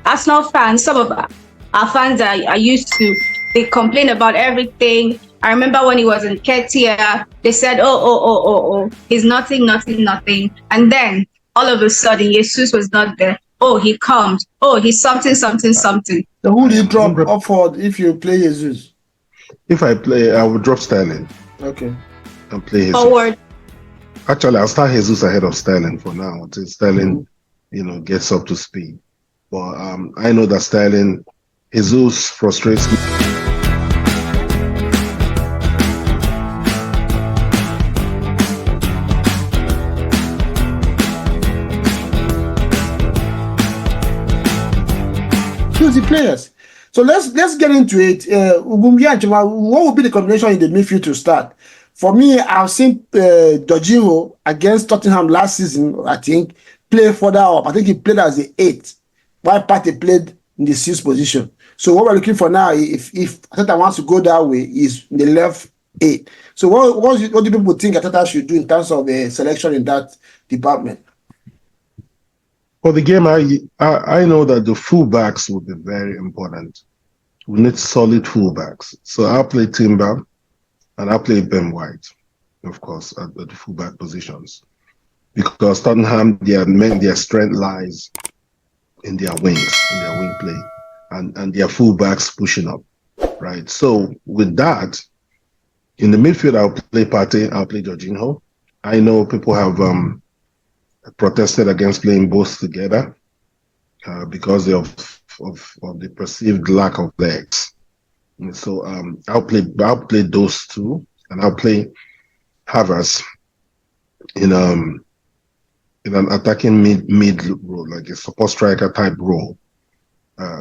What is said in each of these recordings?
Arsenal fans, some of our fans are used to, they complain about everything. I remember when he was in Ketia, they said, he's nothing, nothing, nothing. And then all of a sudden, Jesus was not there. Oh, he comes. Oh, he's something, something, something. So who do you drop up for if you play Jesus? If I play, I will drop Sterling. Okay. And play Jesus. Forward. Actually, I'll start Jesus ahead of Sterling for now until Sterling, gets up to speed. But I know that Sterling, Jesus frustrates me. Choose the players. So let's get into it. What would be the combination in the midfield to start? For me, I've seen Jorginho against Tottenham last season, I think, play further up. I think he played as the 8th, while Partey played in the 6th position. So what we're looking for now, if Arteta wants to go that way, is the left 8. So what do people think Arteta should do in terms of the selection in that department? For the game, I know that the fullbacks will be very important. We need solid fullbacks. So I'll play Timber and I'll play Ben White, of course, at the fullback positions. Because Tottenham, their strength lies in their wings, in their wing play, and their fullbacks pushing up, right? So with that, in the midfield, I'll play Partey, I'll play Jorginho. I know people have protested against playing both together because of the perceived lack of legs. And so I'll play those two, and I'll play Havertz in an attacking mid role, like a support striker type role,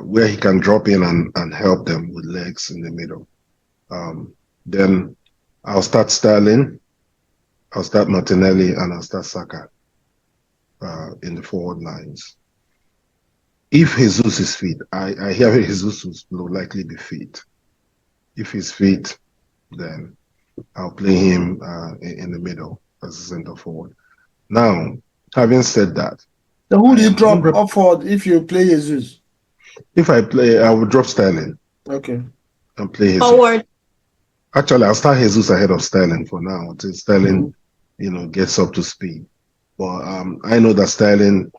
where he can drop in and help them with legs in the middle. Then I'll start Sterling, I'll start Martinelli, and I'll start Saka in the forward lines. If Jesus is fit, I hear Jesus will likely be fit. If he's fit, then I'll play him in the middle as a center forward. Now, having said that, so who do you drop up for if you play Jesus? If I play, I will drop Sterling. Okay. And play Jesus. Forward. Actually, I'll start Jesus ahead of Sterling for now until Sterling, gets up to speed. But I know that Sterling,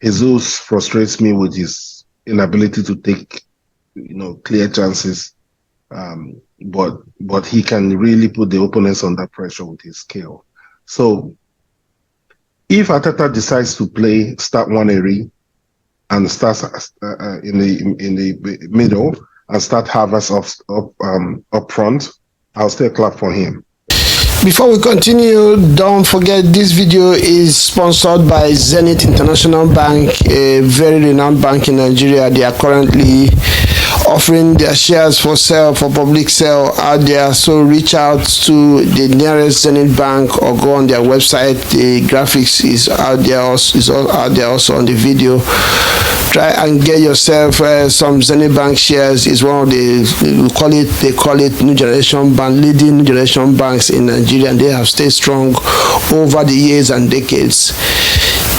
Jesus frustrates me with his inability to take, clear chances. But he can really put the opponents under pressure with his skill. So if Arteta decides to start Nwaneri and starts in the middle and start Havertz up front, I'll still clap for him. Before we continue, don't forget this video is sponsored by Zenith International Bank, a very renowned bank in Nigeria. They are currently offering their shares for sale, for public sale out there. So reach out to the nearest Zenith Bank or go on their website. The graphics is out there, also on the video. Try and get yourself some Zenith Bank shares. Is one of they call it new generation bank, leading new generation banks in Nigeria, and they have stayed strong over the years and decades.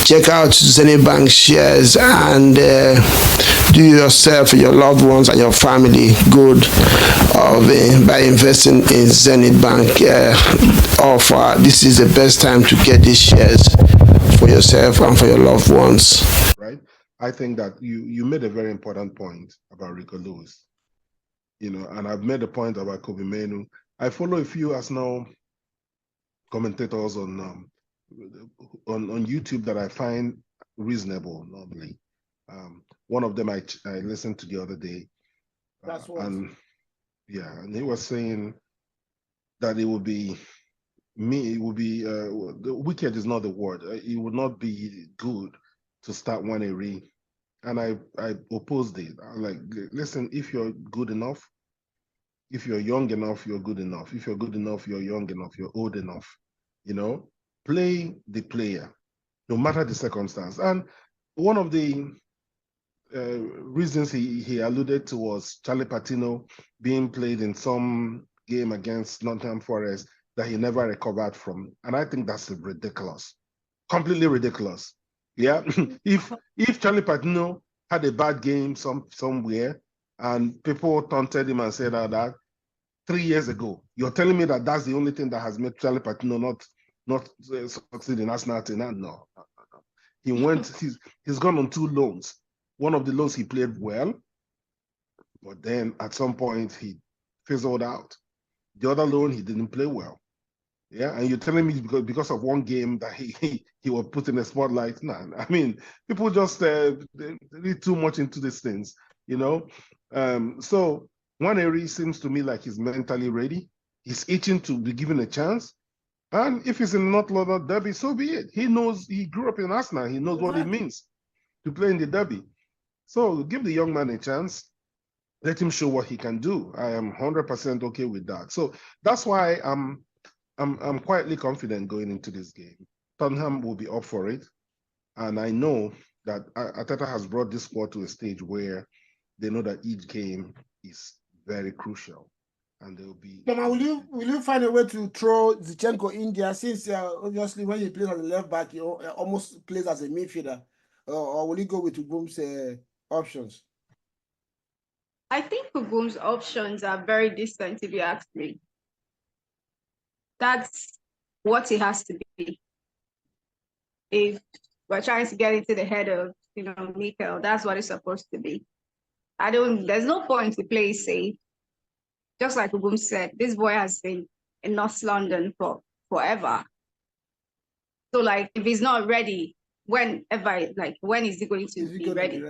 Check out Zenith Bank shares and do yourself, your loved ones, and your family good by investing in Zenith Bank offer. This is the best time to get these shares for yourself and for your loved ones. Right. I think that you made a very important point about Rico Lewis, and I've made a point about Kobe Menu. I follow a few Arsenal commentators on YouTube that I find reasonable normally. One of them I listened to the other day. That's what. And he was saying that it would be wicked is not the word. It would not be good to start Nwaneri, and I opposed it. I'm like, listen, if you're good enough, if you're young enough, you're good enough. If you're good enough, you're young enough, you're old enough. Play the player, no matter the circumstance. And one of the reasons he alluded to was Charlie Patino being played in some game against Nottingham Forest that he never recovered from, and I think that's ridiculous, completely ridiculous. Yeah, if Charlie Patino had a bad game somewhere, and people taunted him and said that 3 years ago. You're telling me that that's the only thing that has made Charlie Patino not succeed in Arsenal? No. He went. He's gone on 2 loans. One of the loans he played well, but then at some point he fizzled out. The other loan he didn't play well. Yeah, and you're telling me because of one game that he was put in the spotlight? Nah, I mean, people just they read too much into these things, you know. So Nwaneri seems to me like he's mentally ready. He's itching to be given a chance. And if he's in North London derby, so be it. He knows, he grew up in Arsenal. He knows what it means to play in the derby. So give the young man a chance. Let him show what he can do. I am 100% okay with that. So that's why I'm quietly confident going into this game. Tottenham will be up for it. And I know that Arteta has brought this squad to a stage where they know that each game is very crucial. And they'll be. Toma, will you find a way to throw Zinchenko in there, since obviously when he plays as a left back, he almost plays as a midfielder, or will you go with Boom's options? I think Boom's options are very decent, if you ask me. That's what he has to be. If we're trying to get into the head of, Mikel, that's what it's supposed to be. There's no point to play safe. Just like Boom said, this boy has been in North London for forever. So, like, if he's not ready, when is he going to be ready?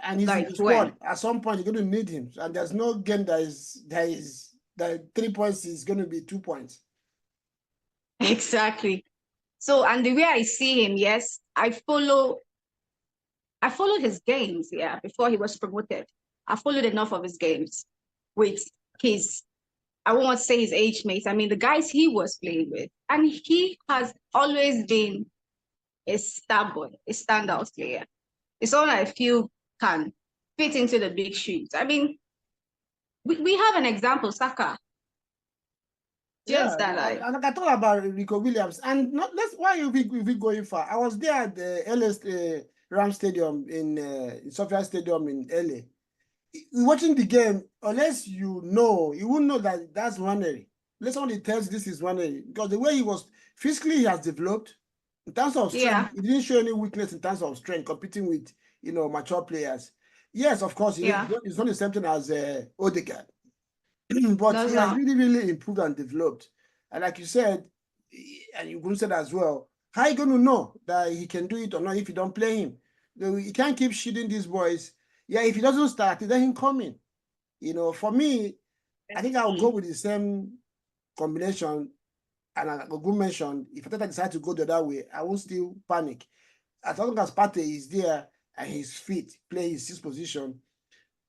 And he's in the squad. At some point, you're going to need him. And there's no game that 3 points is going to be 2 points. Exactly. So, and the way I see him, yes, I followed his games, before he was promoted. I followed enough of his games with I won't want to say his age mates. I mean, the guys he was playing with. And he has always been a star boy, a standout player. It's all I feel can fit into the big shoes. I mean, we have an example, Saka. Just that, and I thought about Rico Williams, and why are we going far? I was there at the LA Ram Stadium in Sofia Stadium in LA. Watching the game, unless you wouldn't know that that's Nwaneri. Unless somebody tells this is Nwaneri, because the way he was physically, he has developed in terms of strength. He didn't show any weakness in terms of strength, competing with mature players. Yes, of course, it's not the same thing as Odegaard. But he has really, really improved and developed. And like you said, and you said as well, how are you going to know that he can do it or not if you don't play him? You can't keep shooting these boys. Yeah, if he doesn't start, let him come in. For me, I think I'll go with the same combination. And I go mention, if I decide to go the other way, I won't still panic. As long as Partey is there and he's fit, play his 6th position.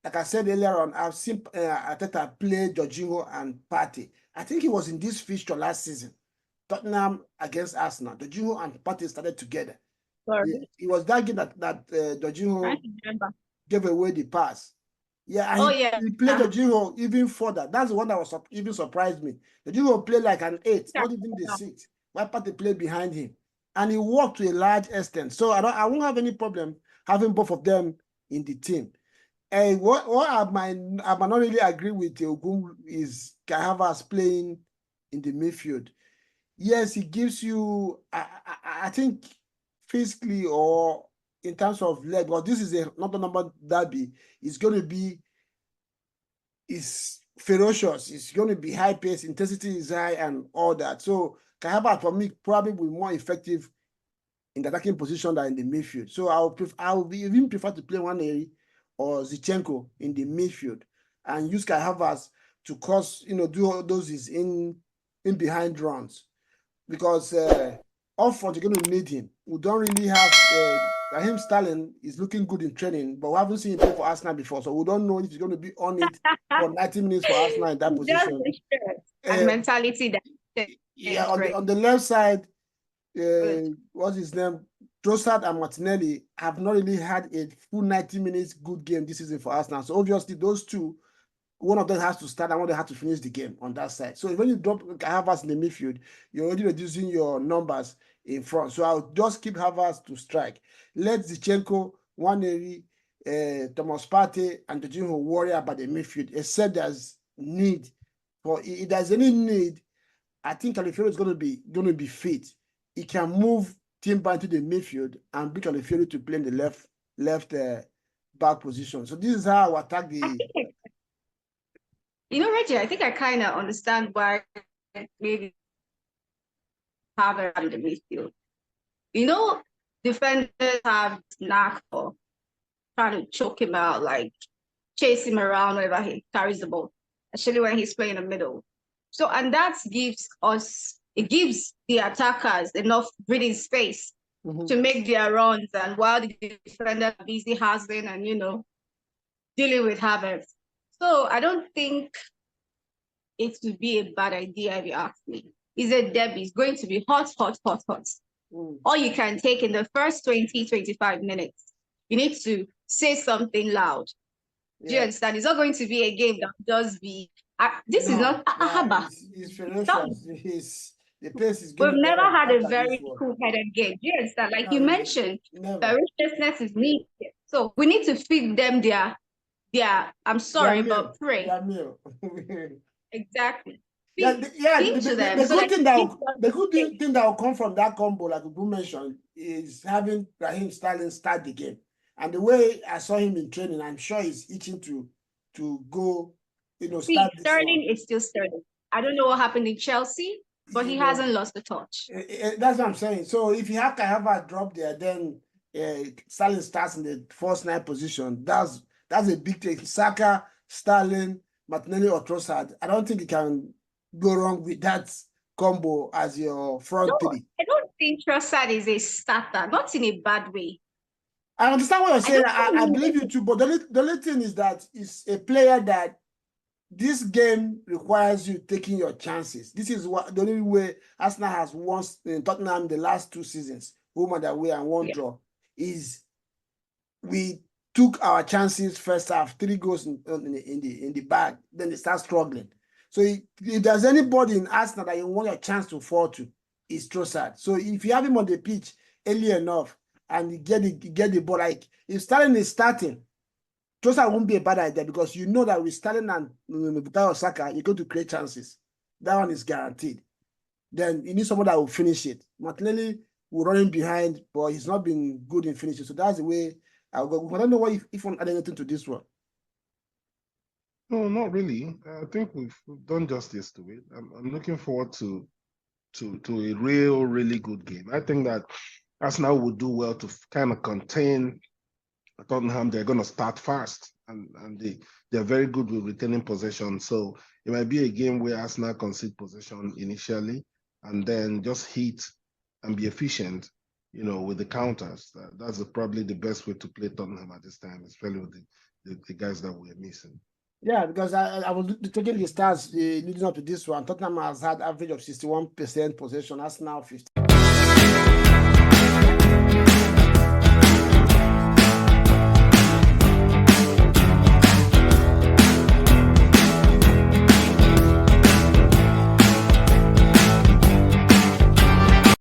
Like I said earlier on, I've seen Arteta play Jorginho and Partey. I think he was in this fixture last season. Tottenham against Arsenal. Jorginho and Partey started together. It was that game that Jorginho gave away the pass. Yeah, and he played Jorginho even further. That's the one that was even surprised me. Jorginho played like an 8, not even the 6. While Partey played behind him. And he worked to a large extent. So I won't have any problem having both of them in the team. And what I might not really agree with Ogum is Kai Havertz playing in the midfield. Yes, he gives you, I think, physically or in terms of leg, but this is not a number derby. It's going to be ferocious. It's going to be high pace, intensity is high, and all that. So Kai Havertz, for me, probably will be more effective in the attacking position than in the midfield. So I would even prefer to play Nwaneri or Zinchenko in the midfield and use Kai Havertz to do all those in behind runs, because up front you're going to need him. We don't really have Raheem Sterling is looking good in training, but we haven't seen him play for Arsenal before, so we don't know if he's going to be on it for 90 minutes for Arsenal in that position. And mentality that on the left side, what's his name? Trossard and Martinelli have not really had a full 90 minutes good game this season for Arsenal. So obviously those two, one of them has to start and one of them has to finish the game on that side. So when you drop Havertz in the midfield, you're already reducing your numbers in front. So I'll just keep Havertz to strike. Let Zinchenko Nwaneri, Thomas Partey, and the team who worry about the midfield, except there's need for if there's any need. I think Califiero is going to be fit. He can move Timber into the midfield and bring Califiero to play in the left back position. So this is how I attack the. Reggie, I think I kind of understand why maybe have it in the midfield. Defenders have knack for trying to choke him out, like chase him around whenever he carries the ball, especially when he's playing in the middle. So, and that gives the attackers enough breathing space to make their runs, and while the defender are busy hustling and, dealing with Havertz. So I don't think it would be a bad idea if you ask me. It's a derby. It's going to be hot, hot, hot, hot. All you can take in the first 20-25 minutes, you need to say something loud. Do you understand? It's not going to be a game that does be. This is not Ahaba. It's ferocious. The pace is. We've never had a very cool-headed game. Do you understand? Like you mentioned, ferociousness is needed. So we need to feed them their. I'm sorry, but pray. Exactly. The good thing that will come from that combo, like you mentioned, is having Raheem Sterling start the game. And the way I saw him in training, I'm sure he's itching to go, start. Sterling is still Sterling. I don't know what happened in Chelsea, but he hasn't lost the touch. That's what I'm saying. So if you have a drop there, then Sterling starts in the first 9 position. That's a big thing. Saka, Sterling, Martinelli, or Trossard. I don't think you can go wrong with that combo as your front three. I don't think Trossard is a starter, not in a bad way. I understand what you're saying. I believe you too, but the only thing is that it's a player that this game requires you taking your chances. This is the only way Arsenal has won in Tottenham the last 2 seasons, home and away and 1 draw, is we took our chances first half, 3 goals in the bag, then they start struggling. So if there's anybody in Arsenal that you want your chance to fall to, it's Trossard. So if you have him on the pitch early enough and you get the ball, like if Sterling is starting, Trossard won't be a bad idea because you know that with Sterling and Bukayo Saka, you're going to create chances. That one is guaranteed. Then you need someone that will finish it. Martinelli will run in behind, but he's not been good in finishing. So that's the way I'll go. I don't know if you want to add anything to this one. No, not really. I think we've done justice to it. I'm looking forward to a really good game. I think that Arsenal would do well to kind of contain Tottenham. They're going to start fast, and they're very good with retaining possession. So it might be a game where Arsenal concede possession initially, and then just hit and be efficient, with the counters. That's probably the best way to play Tottenham at this time, especially with the guys that we're missing. Yeah, because I was taking the stats leading up to this one. Tottenham has had average of 61% possession. Arsenal 50%.